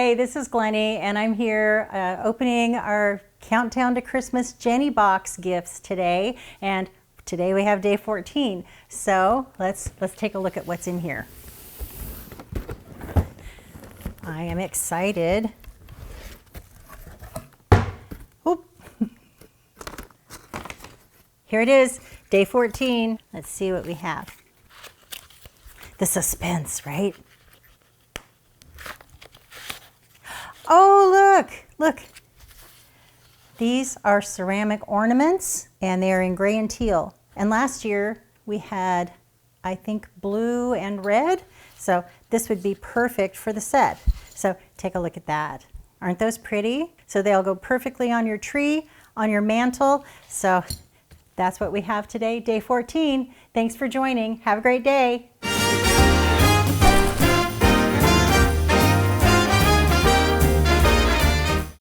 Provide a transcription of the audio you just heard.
Hey, this is Glennie, and I'm here opening our Countdown to Christmas Jenny box gifts today. And today we have day 14. So let's take a look at what's in here. I am excited. Oop. Here it is, day 14. Let's see what we have. The suspense, right? Oh, look. These are ceramic ornaments, and they are in gray and teal. And last year we had, I think, blue and red. So this would be perfect for the set. So take a look at that. Aren't those pretty? So they'll go perfectly on your tree, on your mantle. So that's what we have today, day 14. Thanks for joining. Have a great day.